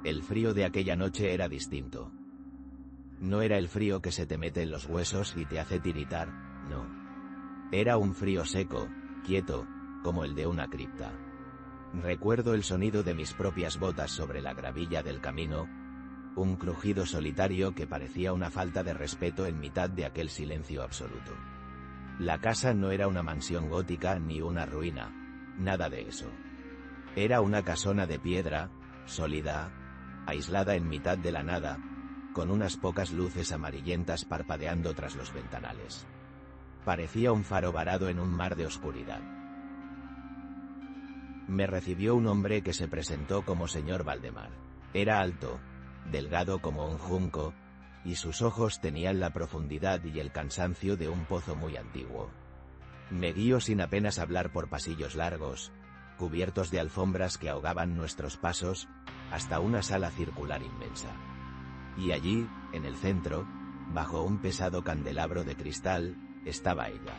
El frío de aquella noche era distinto. No era el frío que se te mete en los huesos y te hace tiritar, no. Era un frío seco, quieto, como el de una cripta. Recuerdo el sonido de mis propias botas sobre la gravilla del camino, un crujido solitario que parecía una falta de respeto en mitad de aquel silencio absoluto. La casa no era una mansión gótica ni una ruina, nada de eso. Era una casona de piedra, sólida, aislada en mitad de la nada, con unas pocas luces amarillentas parpadeando tras los ventanales. Parecía un faro varado en un mar de oscuridad. Me recibió un hombre que se presentó como señor Valdemar. Era alto, delgado como un junco, y sus ojos tenían la profundidad y el cansancio de un pozo muy antiguo. Me guió sin apenas hablar por pasillos largos, cubiertos de alfombras que ahogaban nuestros pasos, hasta una sala circular inmensa. Y allí, en el centro, bajo un pesado candelabro de cristal, estaba ella.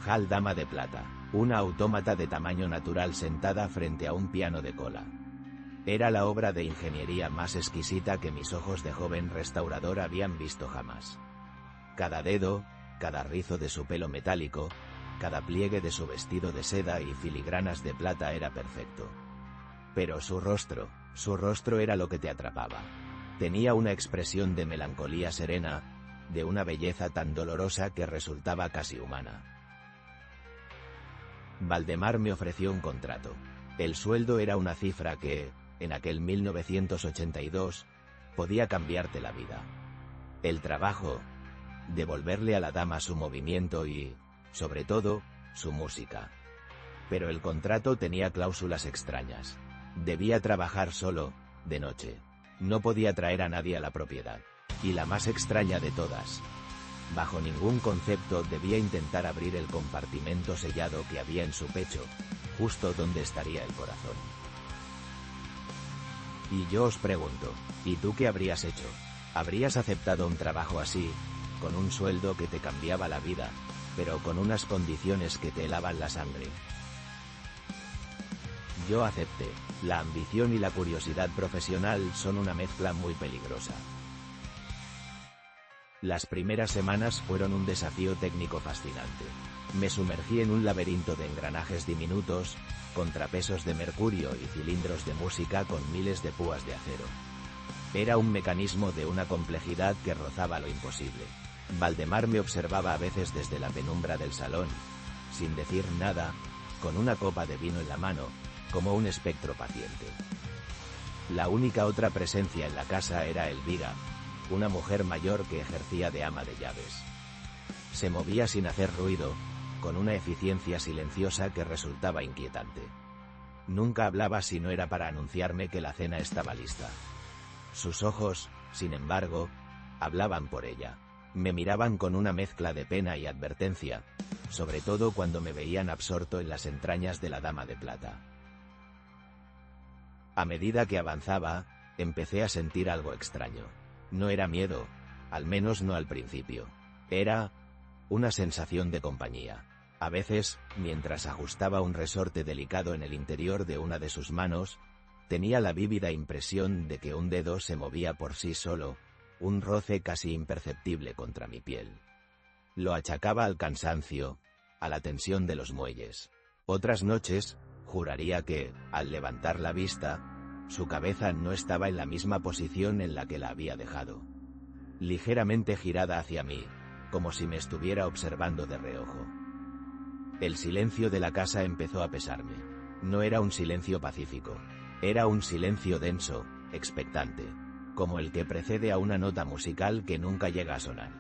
Hal Dama de Plata, una autómata de tamaño natural sentada frente a un piano de cola. Era la obra de ingeniería más exquisita que mis ojos de joven restaurador habían visto jamás. Cada dedo, cada rizo de su pelo metálico, cada pliegue de su vestido de seda y filigranas de plata era perfecto. Pero su rostro era lo que te atrapaba. Tenía una expresión de melancolía serena, de una belleza tan dolorosa que resultaba casi humana. Valdemar me ofreció un contrato. El sueldo era una cifra que, en aquel 1982, podía cambiarte la vida. El trabajo, devolverle a la dama su movimiento y, sobre todo, su música. Pero el contrato tenía cláusulas extrañas. Debía trabajar solo, de noche. No podía traer a nadie a la propiedad. Y la más extraña de todas. Bajo ningún concepto debía intentar abrir el compartimento sellado que había en su pecho, justo donde estaría el corazón. Y yo os pregunto, ¿y tú qué habrías hecho? ¿Habrías aceptado un trabajo así, con un sueldo que te cambiaba la vida, pero con unas condiciones que te helaban la sangre? Yo acepté. La ambición y la curiosidad profesional son una mezcla muy peligrosa. Las primeras semanas fueron un desafío técnico fascinante. Me sumergí en un laberinto de engranajes diminutos, contrapesos de mercurio y cilindros de música con miles de púas de acero. Era un mecanismo de una complejidad que rozaba lo imposible. Valdemar me observaba a veces desde la penumbra del salón, sin decir nada, con una copa de vino en la mano, como un espectro paciente. La única otra presencia en la casa era Elvira, una mujer mayor que ejercía de ama de llaves. Se movía sin hacer ruido, con una eficiencia silenciosa que resultaba inquietante. Nunca hablaba si no era para anunciarme que la cena estaba lista. Sus ojos, sin embargo, hablaban por ella. Me miraban con una mezcla de pena y advertencia, sobre todo cuando me veían absorto en las entrañas de la Dama de Plata. A medida que avanzaba, empecé a sentir algo extraño. No era miedo, al menos no al principio. Era una sensación de compañía. A veces, mientras ajustaba un resorte delicado en el interior de una de sus manos, tenía la vívida impresión de que un dedo se movía por sí solo, un roce casi imperceptible contra mi piel. Lo achacaba al cansancio, a la tensión de los muelles. Otras noches, juraría que, al levantar la vista, su cabeza no estaba en la misma posición en la que la había dejado. Ligeramente girada hacia mí, como si me estuviera observando de reojo. El silencio de la casa empezó a pesarme. No era un silencio pacífico. Era un silencio denso, expectante, como el que precede a una nota musical que nunca llega a sonar.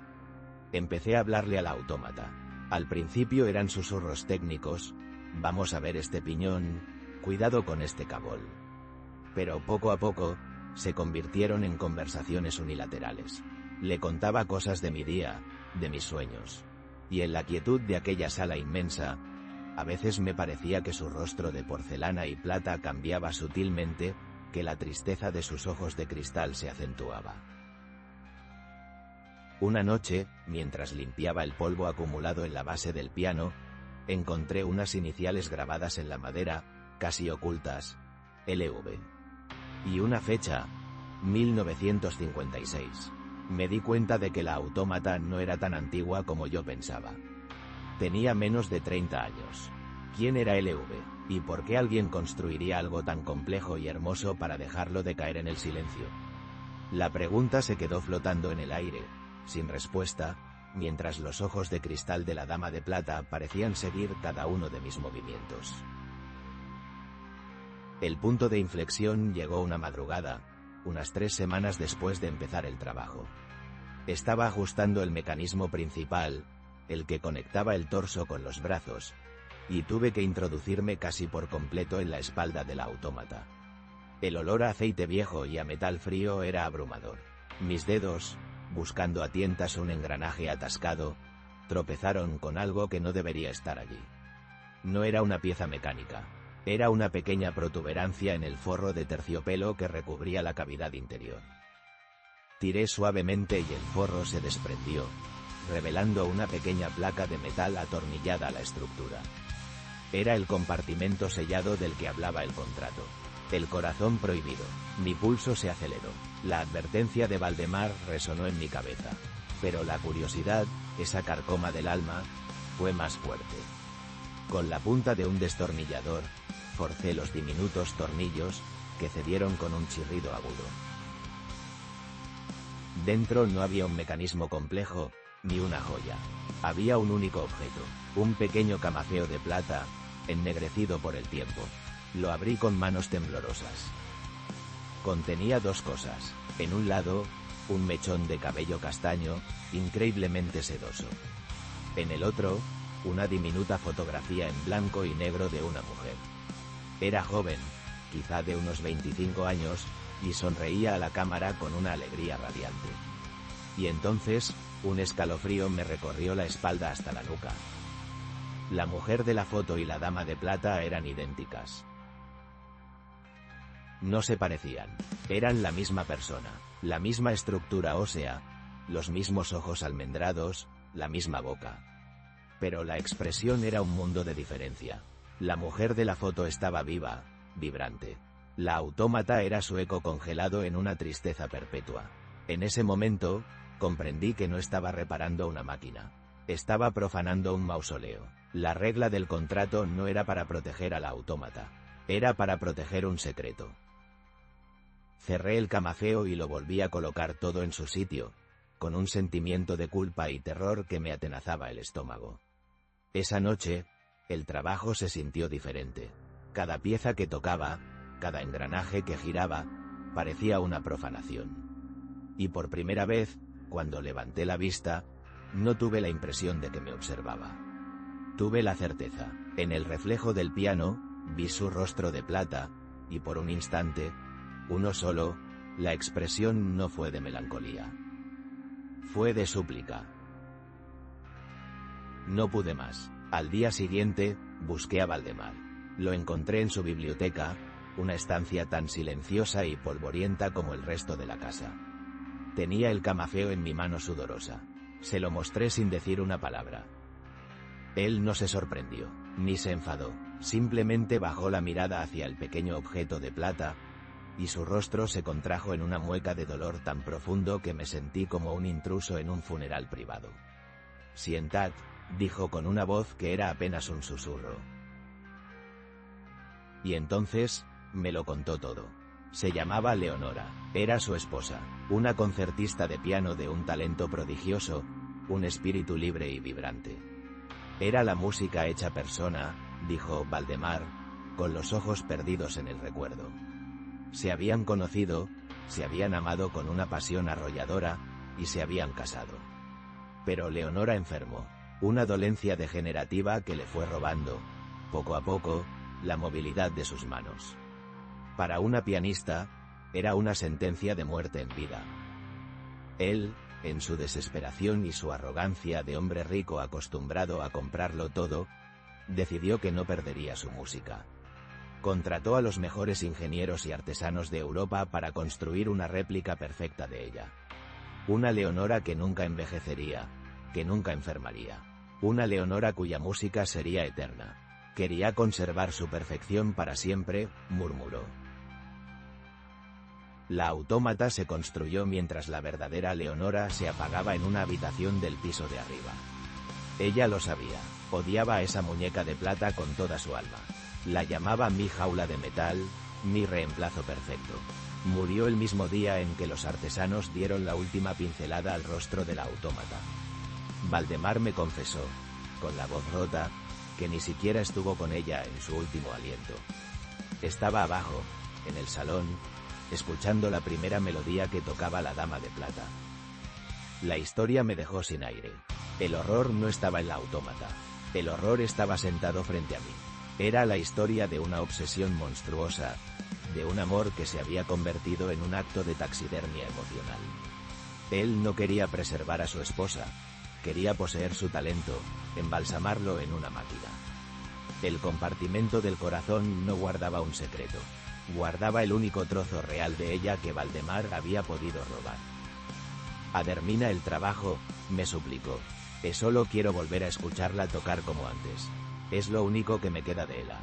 Empecé a hablarle al autómata. Al principio eran susurros técnicos: vamos a ver este piñón, cuidado con este cabol. Pero poco a poco, se convirtieron en conversaciones unilaterales. Le contaba cosas de mi día, de mis sueños. Y en la quietud de aquella sala inmensa, a veces me parecía que su rostro de porcelana y plata cambiaba sutilmente, que la tristeza de sus ojos de cristal se acentuaba. Una noche, mientras limpiaba el polvo acumulado en la base del piano, encontré unas iniciales grabadas en la madera, casi ocultas: LV. Y una fecha: 1956. Me di cuenta de que la autómata no era tan antigua como yo pensaba. Tenía menos de 30 años. ¿Quién era LV? ¿Y por qué alguien construiría algo tan complejo y hermoso para dejarlo de caer en el silencio? La pregunta se quedó flotando en el aire, sin respuesta, mientras los ojos de cristal de la Dama de Plata parecían seguir cada uno de mis movimientos. El punto de inflexión llegó una madrugada, unas 3 semanas después de empezar el trabajo. Estaba ajustando el mecanismo principal, el que conectaba el torso con los brazos, y tuve que introducirme casi por completo en la espalda de la autómata. El olor a aceite viejo y a metal frío era abrumador. Mis dedos, buscando a tientas un engranaje atascado, tropezaron con algo que no debería estar allí. No era una pieza mecánica, era una pequeña protuberancia en el forro de terciopelo que recubría la cavidad interior. Tiré suavemente y el forro se desprendió, revelando una pequeña placa de metal atornillada a la estructura. Era el compartimento sellado del que hablaba el contrato. El corazón prohibido. Mi pulso se aceleró. La advertencia de Valdemar resonó en mi cabeza. Pero la curiosidad, esa carcoma del alma, fue más fuerte. Con la punta de un destornillador, forcé los diminutos tornillos, que cedieron con un chirrido agudo. Dentro no había un mecanismo complejo, ni una joya. Había un único objeto, un pequeño camafeo de plata, ennegrecido por el tiempo. Lo abrí con manos temblorosas. Contenía 2 cosas. En un lado, un mechón de cabello castaño, increíblemente sedoso. En el otro, una diminuta fotografía en blanco y negro de una mujer. Era joven, quizá de unos 25 años, y sonreía a la cámara con una alegría radiante. Y entonces, un escalofrío me recorrió la espalda hasta la nuca. La mujer de la foto y la Dama de Plata eran idénticas. No se parecían. Eran la misma persona, la misma estructura ósea, los mismos ojos almendrados, la misma boca. Pero la expresión era un mundo de diferencia. La mujer de la foto estaba viva, vibrante. La autómata era su eco congelado en una tristeza perpetua. En ese momento, comprendí que no estaba reparando una máquina. Estaba profanando un mausoleo. La regla del contrato no era para proteger a la autómata. Era para proteger un secreto. Cerré el camafeo y lo volví a colocar todo en su sitio, con un sentimiento de culpa y terror que me atenazaba el estómago. Esa noche, el trabajo se sintió diferente. Cada pieza que tocaba, cada engranaje que giraba, parecía una profanación. Y por primera vez, cuando levanté la vista, no tuve la impresión de que me observaba. Tuve la certeza. En el reflejo del piano, vi su rostro de plata, y por un instante, uno solo, la expresión no fue de melancolía. Fue de súplica. No pude más. Al día siguiente, busqué a Valdemar. Lo encontré en su biblioteca, una estancia tan silenciosa y polvorienta como el resto de la casa. Tenía el camafeo en mi mano sudorosa. Se lo mostré sin decir una palabra. Él no se sorprendió, ni se enfadó, simplemente bajó la mirada hacia el pequeño objeto de plata, y su rostro se contrajo en una mueca de dolor tan profundo que me sentí como un intruso en un funeral privado. «Sientad», dijo con una voz que era apenas un susurro. Y entonces, me lo contó todo. Se llamaba Leonora, era su esposa, una concertista de piano de un talento prodigioso, un espíritu libre y vibrante. Era la música hecha persona, dijo Valdemar, con los ojos perdidos en el recuerdo. Se habían conocido, se habían amado con una pasión arrolladora, y se habían casado. Pero Leonora enfermó, una dolencia degenerativa que le fue robando, poco a poco, la movilidad de sus manos. Para una pianista, era una sentencia de muerte en vida. Él, en su desesperación y su arrogancia de hombre rico acostumbrado a comprarlo todo, decidió que no perdería su música. Contrató a los mejores ingenieros y artesanos de Europa para construir una réplica perfecta de ella. Una Leonora que nunca envejecería, que nunca enfermaría. Una Leonora cuya música sería eterna. Quería conservar su perfección para siempre, murmuró. La autómata se construyó mientras la verdadera Leonora se apagaba en una habitación del piso de arriba. Ella lo sabía, odiaba a esa muñeca de plata con toda su alma. La llamaba mi jaula de metal, mi reemplazo perfecto. Murió el mismo día en que los artesanos dieron la última pincelada al rostro de la autómata. Valdemar me confesó, con la voz rota, que ni siquiera estuvo con ella en su último aliento. Estaba abajo, en el salón, escuchando la primera melodía que tocaba la Dama de Plata. La historia me dejó sin aire. El horror no estaba en la autómata. El horror estaba sentado frente a mí. Era la historia de una obsesión monstruosa, de un amor que se había convertido en un acto de taxidermia emocional. Él no quería preservar a su esposa, quería poseer su talento, embalsamarlo en una máquina. El compartimento del corazón no guardaba un secreto, guardaba el único trozo real de ella que Valdemar había podido robar. «Termina el trabajo», me suplicó. Solo quiero volver a escucharla tocar como antes. Es lo único que me queda de ella.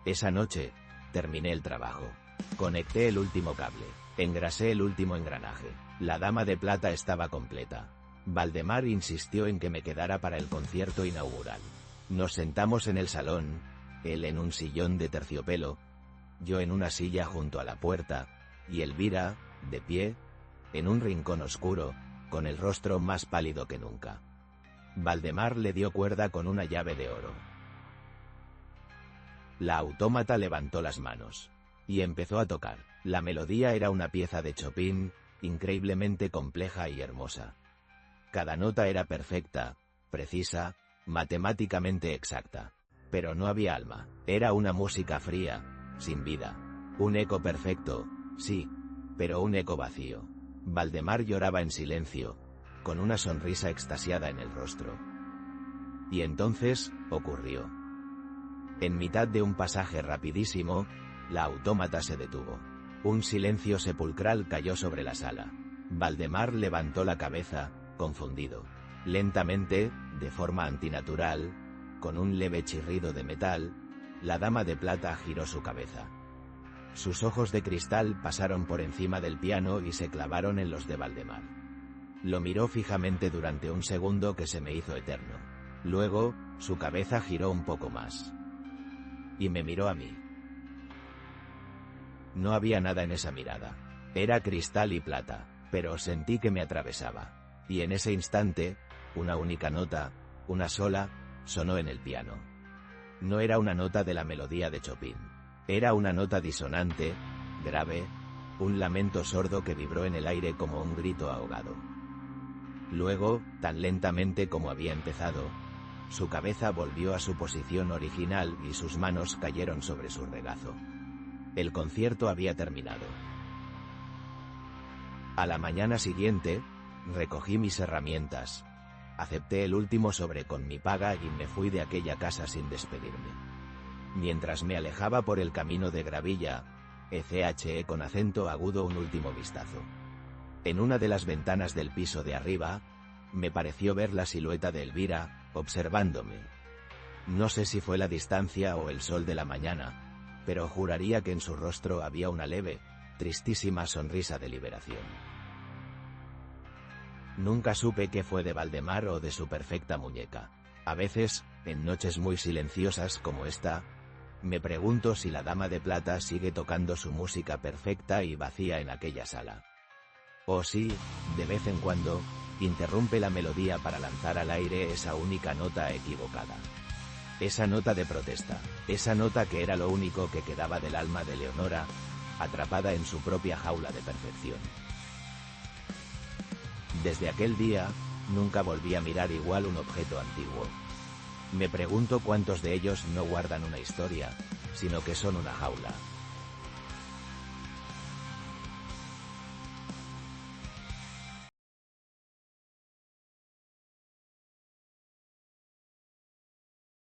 Esa noche, terminé el trabajo. Conecté el último cable, engrasé el último engranaje. La Dama de Plata estaba completa. Valdemar insistió en que me quedara para el concierto inaugural. Nos sentamos en el salón, él en un sillón de terciopelo, yo en una silla junto a la puerta, y Elvira, de pie, en un rincón oscuro, con el rostro más pálido que nunca. Valdemar le dio cuerda con una llave de oro. La autómata levantó las manos y empezó a tocar. La melodía era una pieza de Chopin, increíblemente compleja y hermosa. Cada nota era perfecta, precisa, matemáticamente exacta. Pero no había alma. Era una música fría, sin vida. Un eco perfecto, sí, pero un eco vacío. Valdemar lloraba en silencio, con una sonrisa extasiada en el rostro. Y entonces, ocurrió. En mitad de un pasaje rapidísimo, la autómata se detuvo. Un silencio sepulcral cayó sobre la sala. Valdemar levantó la cabeza, confundido. Lentamente, de forma antinatural, con un leve chirrido de metal, la Dama de Plata giró su cabeza. Sus ojos de cristal pasaron por encima del piano y se clavaron en los de Valdemar. Lo miró fijamente durante un segundo que se me hizo eterno. Luego, su cabeza giró un poco más. Y me miró a mí. No había nada en esa mirada. Era cristal y plata, pero sentí que me atravesaba. Y en ese instante, una única nota, una sola, sonó en el piano. No era una nota de la melodía de Chopin. Era una nota disonante, grave, un lamento sordo que vibró en el aire como un grito ahogado. Luego, tan lentamente como había empezado, su cabeza volvió a su posición original y sus manos cayeron sobre su regazo. El concierto había terminado. A la mañana siguiente, recogí mis herramientas, acepté el último sobre con mi paga y me fui de aquella casa sin despedirme. Mientras me alejaba por el camino de gravilla, eché con acento agudo un último vistazo. En una de las ventanas del piso de arriba, me pareció ver la silueta de Elvira, observándome. No sé si fue la distancia o el sol de la mañana, pero juraría que en su rostro había una leve, tristísima sonrisa de liberación. Nunca supe qué fue de Valdemar o de su perfecta muñeca. A veces, en noches muy silenciosas como esta, me pregunto si la Dama de Plata sigue tocando su música perfecta y vacía en aquella sala. O si, de vez en cuando, interrumpe la melodía para lanzar al aire esa única nota equivocada. Esa nota de protesta, esa nota que era lo único que quedaba del alma de Leonora, atrapada en su propia jaula de perfección. Desde aquel día, nunca volví a mirar igual un objeto antiguo. Me pregunto cuántos de ellos no guardan una historia, sino que son una jaula.